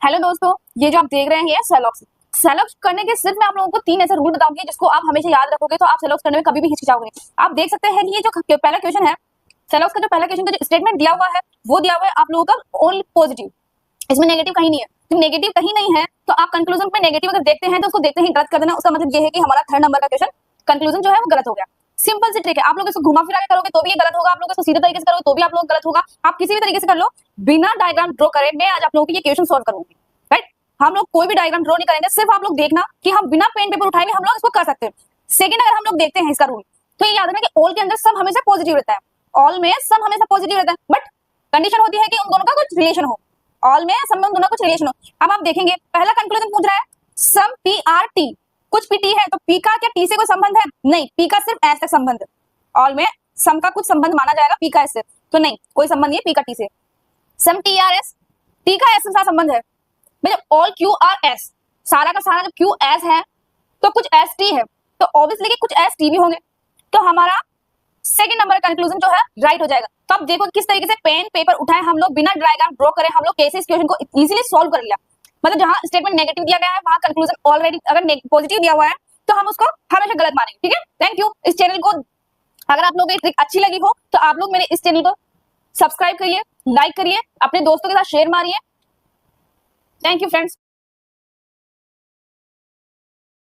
Hello दोस्तों, ये जो आप देख रहे हैं ये सेलॉक्स। सेलॉक्स करने के सिर्फ मैं आप लोगों को 3 ऐसे रूल बताऊंगी जिसको आप हमेशा याद रखोगे तो आप सेलॉक्स करने में कभी भी हिचकिचाओगे नहीं। आप देख सकते हैं कि ये जो पहला क्वेश्चन है सेलॉक्स का, जो पहला क्वेश्चन का जो स्टेटमेंट दिया हुआ है वो दिया हुआ है आप लोगों का ओनली पॉजिटिव। इसमें नेगेटिव कहीं नहीं है। तो नेगेटिव कहीं नहीं है तो आप कंक्लूजन में नेगेटिव अगर देखते हैं तो उसको देखते ही गलत कर देना। उसका मतलब ये है कि हमारा 3rd नंबर का क्वेश्चन कंक्लूजन जो है वो गलत हो गया। सिंपल सी ट्रिक है। आप लोग इसको घुमा फिरा के करोगे तो भी ये गलत होगा, आप लोग इसको सीधे तरीके से करोगे तो भी आप लोग गलत होगा। आप किसी भी तरीके से कर लो, बिना डायग्राम ड्रॉ करे मैं आज आप लोगों की ये क्वेश्चन सॉल्व करूंगी। राइट, हम लोग कोई भी डायग्राम ड्रॉ नहीं करेंगे, सिर्फ आप लोग देखना कि हम बिना पेन पेपर उठाए हम लोग इसको कर सकते हैं। सेकंड, अगर हम लोग देखते हैं इसका रूल तो ये याद रखना कि ऑल के अंदर सब हमेशा पॉजिटिव रहता है। ऑल में सब हमेशा पॉजिटिव रहता है, बट कंडीशन होती है कि उन दोनों का कुछ रिलेशन हो। ऑल में सब में उन दोनों का कुछ रिलेशन हो। अब आप देखेंगे पहला कंक्लूजन पूछ रहा है सम पी आर टी, कुछ पी टी है तो पी का क्या टी से कोई संबंध है? नहीं, पी का सिर्फ एस तक संबंध है। ऑल में सम का कुछ संबंध माना जाएगा, पी का एस से तो नहीं, कोई संबंध नहीं है पी का टी से। Some T R S, T का एस के साथ संबंध है। जब ऑल क्यू आर एस, सारा का सारा जब क्यू एस है तो कुछ एस टी है, तो ऑब्वियसली कुछ एस टी भी होंगे। तो हमारा सेकंड नंबर कंक्लूजन जो है राइट हो जाएगा। तो अब देखो किस तरीके से पेन पेपर उठाए हम लोग, बिना डायग्राम ड्रॉ करे हम लोग कैसे इस क्वेश्चन को इजीली सॉल्व कर लिया। मतलब जहां स्टेटमेंट नेगेटिव दिया गया है वहां कंक्लूजन ऑलरेडी अगर पॉजिटिव दिया हुआ है तो हम उसको हमेशा गलत मानेंगे। ठीक है, थैंक यू। इस चैनल को अगर आप लोगों को ये ट्रिक अच्छी लगी हो तो आप लोग मेरे इस चैनल को सब्सक्राइब करिए, लाइक करिए, अपने दोस्तों के साथ शेयर मारिए। Thank you friends.